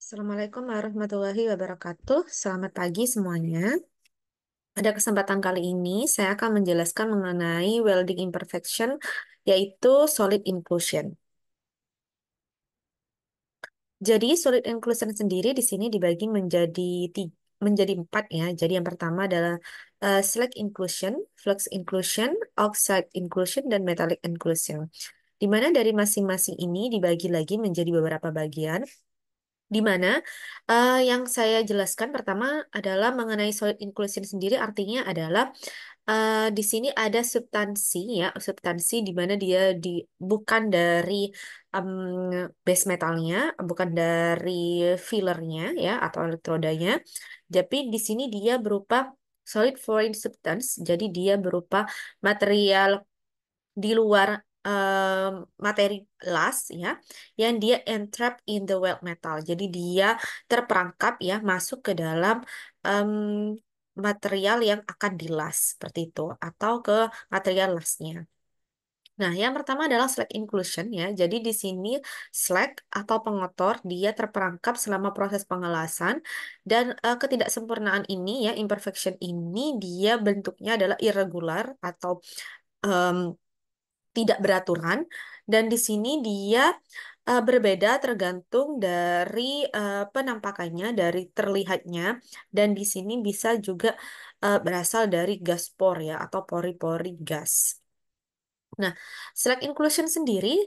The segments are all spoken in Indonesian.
Assalamualaikum warahmatullahi wabarakatuh. Selamat pagi semuanya. Pada kesempatan kali ini, saya akan menjelaskan mengenai welding imperfection, yaitu solid inclusion. Jadi, solid inclusion sendiri di sini dibagi menjadi empat ya. Jadi, yang pertama adalah slag inclusion, flux inclusion, oxide inclusion, dan metallic inclusion. Di mana dari masing-masing ini dibagi lagi menjadi beberapa bagian. Di mana yang saya jelaskan pertama adalah mengenai solid inclusion sendiri, artinya adalah di sini ada substansi ya, substansi di mana dia bukan dari em, base metalnya, bukan dari fillernya ya atau elektrodanya, tapi di sini dia berupa solid foreign substance, jadi dia berupa material di luar em, materi las ya, yang dia entrapped in the weld metal. Jadi dia terperangkap ya masuk ke dalam em, material yang akan dilas seperti itu atau ke material lasnya. Nah, yang pertama adalah slag inclusion ya. Jadi di sini slag atau pengotor dia terperangkap selama proses pengelasan dan ketidaksempurnaan ini ya, imperfection ini dia bentuknya adalah irregular atau em, tidak beraturan, dan di sini dia berbeda tergantung dari penampakannya, dari terlihatnya, dan di sini bisa juga berasal dari gas por ya atau pori-pori gas. Nah, slack inclusion sendiri,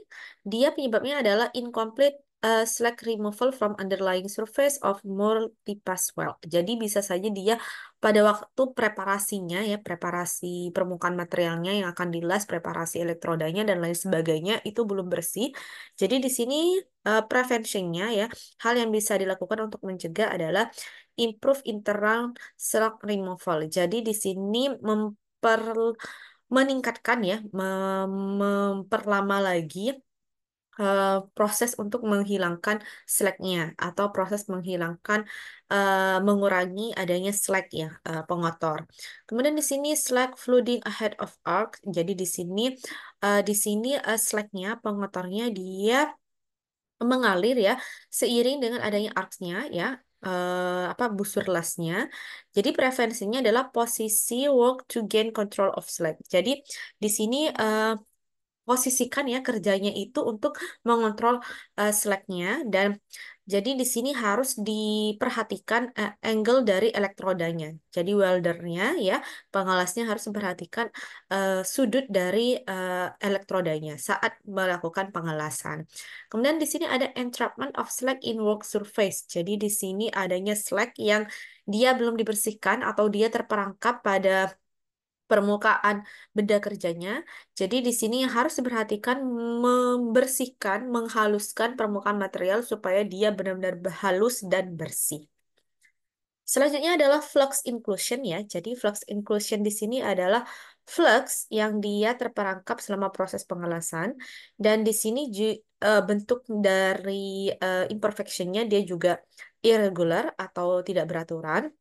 dia penyebabnya adalah incomplete slack removal from underlying surface of multipass weld. Jadi bisa saja dia pada waktu preparasinya ya, preparasi permukaan materialnya yang akan dilas, preparasi elektrodanya dan lain sebagainya itu belum bersih. Jadi di sini preventionnya ya, hal yang bisa dilakukan untuk mencegah adalah improve internal slack removal. Jadi di sini meningkatkan ya, memperlama lagi proses untuk menghilangkan slacknya atau proses menghilangkan mengurangi adanya slack ya, pengotor. Kemudian di sini slack flooding ahead of arc. Jadi di sini slacknya pengotornya dia mengalir ya seiring dengan adanya arcs-nya ya, apa busur lasnya. Jadi preferensinya adalah posisi work to gain control of slack. Jadi di sini posisikan ya kerjanya itu untuk mengontrol slack-nya, dan jadi di sini harus diperhatikan angle dari elektrodanya. Jadi weldernya ya, pengelasnya harus memperhatikan sudut dari elektrodanya saat melakukan pengelasan. Kemudian di sini ada entrapment of slack in work surface. Jadi di sini adanya slack yang dia belum dibersihkan atau dia terperangkap pada permukaan benda kerjanya. Jadi di sini yang harus diperhatikan membersihkan, menghaluskan permukaan material supaya dia benar-benar halus dan bersih. Selanjutnya adalah flux inclusion ya. Jadi flux inclusion di sini adalah flux yang dia terperangkap selama proses pengelasan, dan di sini bentuk dari imperfectionnya dia juga irregular atau tidak beraturan.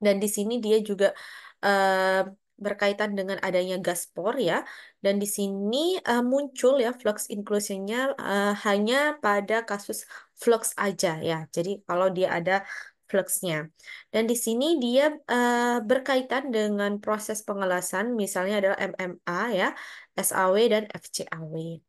Dan di sini dia juga eh, berkaitan dengan adanya gaspor ya. Dan di sini muncul ya flux inclusionnya hanya pada kasus flux aja ya. Jadi kalau dia ada fluxnya. Dan di sini dia berkaitan dengan proses pengelasan, misalnya adalah MMA ya, SAW dan FCAW.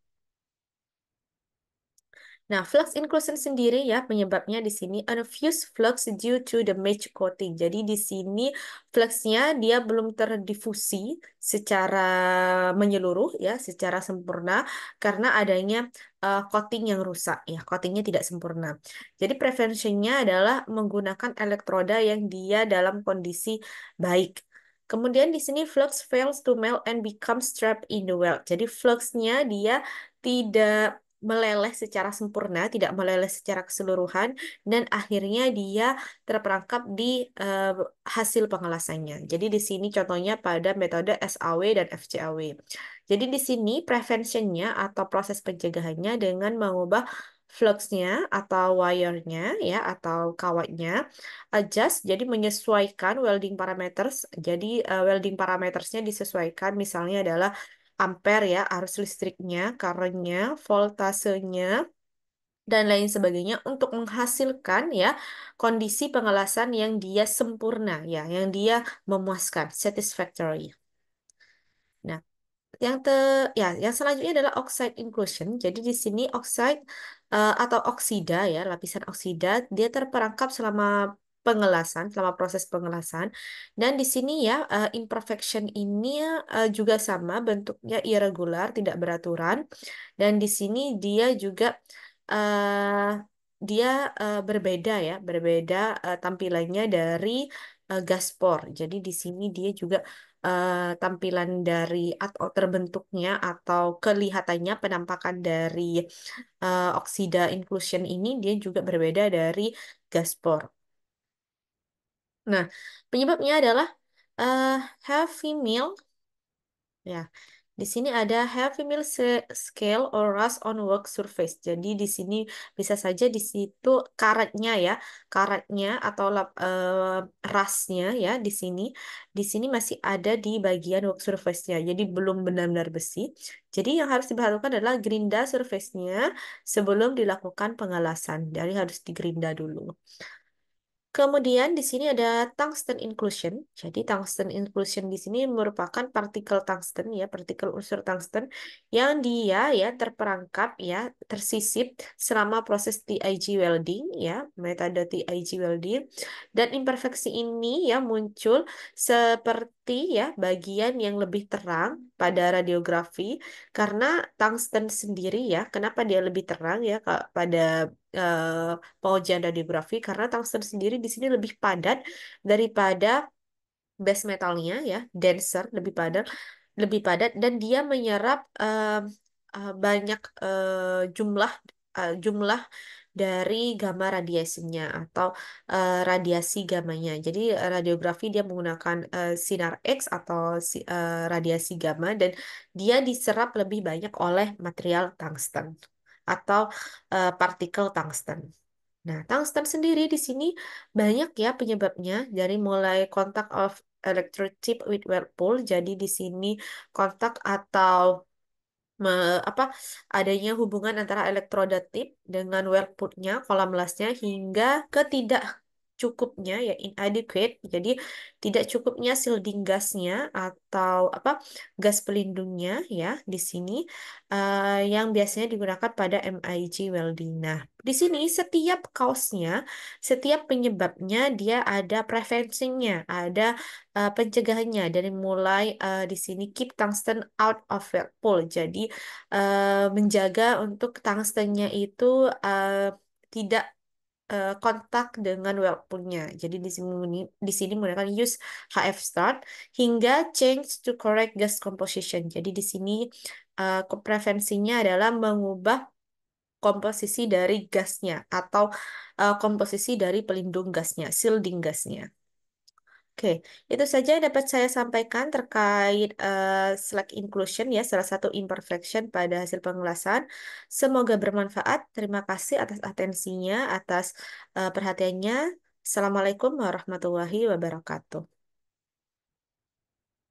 Nah, flux inclusion sendiri ya penyebabnya di sini unfused flux due to the match coating. Jadi di sini fluxnya dia belum terdifusi secara menyeluruh ya, secara sempurna karena adanya coating yang rusak ya, coatingnya tidak sempurna. Jadi preventionnya adalah menggunakan elektroda yang dia dalam kondisi baik. Kemudian di sini flux fails to melt and becomes trapped in the weld. Jadi fluxnya dia tidak meleleh secara sempurna, tidak meleleh secara keseluruhan, dan akhirnya dia terperangkap di eh, hasil pengelasannya. Jadi di sini contohnya pada metode SAW dan FCAW. Jadi di sini preventionnya atau proses pencegahannya dengan mengubah fluxnya atau wire-nya ya atau kawatnya, adjust jadi menyesuaikan welding parameters. Jadi welding parametersnya disesuaikan, misalnya adalah ampere ya, arus listriknya, current-nya, voltasenya, dan lain sebagainya untuk menghasilkan ya kondisi pengelasan yang dia sempurna ya, yang dia memuaskan, satisfactory. Nah, yang selanjutnya adalah oxide inclusion. Jadi di sini oxide atau oksida ya, lapisan oksida dia terperangkap selama pengelasan, selama proses pengelasan. Dan di sini ya imperfection ini juga sama, bentuknya irregular, tidak beraturan. Dan di sini dia juga eh, dia berbeda ya, berbeda tampilannya dari gaspor. Jadi di sini dia juga tampilan dari atau terbentuknya atau kelihatannya penampakan dari oksida inclusion ini dia juga berbeda dari gaspor. Nah, penyebabnya adalah eh, heavy meal. Ya, di sini ada heavy meal scale or rust on work surface. Jadi di sini bisa saja di situ karetnya ya, karetnya atau rustnya ya di sini masih ada di bagian work surface-nya. Jadi belum benar-benar besi. Jadi yang harus diperhatikan adalah gerinda surface-nya sebelum dilakukan pengelasan. Jadi harus digerinda dulu. Kemudian di sini ada tungsten inclusion. Jadi tungsten inclusion di sini merupakan partikel tungsten ya, partikel unsur tungsten yang dia ya terperangkap ya, tersisip selama proses TIG welding ya, metode TIG welding. Dan imperfeksi ini ya muncul seperti ya bagian yang lebih terang pada radiografi karena tungsten sendiri ya, kenapa dia lebih terang ya pada pengujian radiografi karena tungsten sendiri di sini lebih padat daripada base metalnya ya, denser, lebih padat dan dia menyerap banyak jumlah dari gamma radiasinya atau radiasi gamanya. Jadi radiografi dia menggunakan sinar X atau radiasi gamma dan dia diserap lebih banyak oleh material tungsten atau partikel tungsten. Nah, tungsten sendiri di sini banyak ya penyebabnya dari mulai kontak of electrode tip with whirlpool. Jadi di sini kontak atau apa adanya hubungan antara elektroda tip dengan wellputnya, kolam lasnya hingga cukupnya ya inadequate. Jadi tidak cukupnya shielding gasnya atau apa gas pelindungnya ya di sini yang biasanya digunakan pada MIG welding. Nah, di sini setiap kausnya, setiap penyebabnya dia ada prevensinya, ada pencegahannya dari mulai di sini keep tungsten out of Whirlpool. Jadi menjaga untuk tungstennya itu tidak kontak dengan wellpoolnya. Jadi di sini menggunakan use HF start hingga change to correct gas composition. Jadi di sini prevensinya adalah mengubah komposisi dari gasnya atau komposisi dari pelindung gasnya, shielding gasnya. Oke, itu saja yang dapat saya sampaikan terkait slack inclusion ya, salah satu imperfection pada hasil pengelasan. Semoga bermanfaat. Terima kasih atas atensinya, atas perhatiannya. Assalamualaikum warahmatullahi wabarakatuh.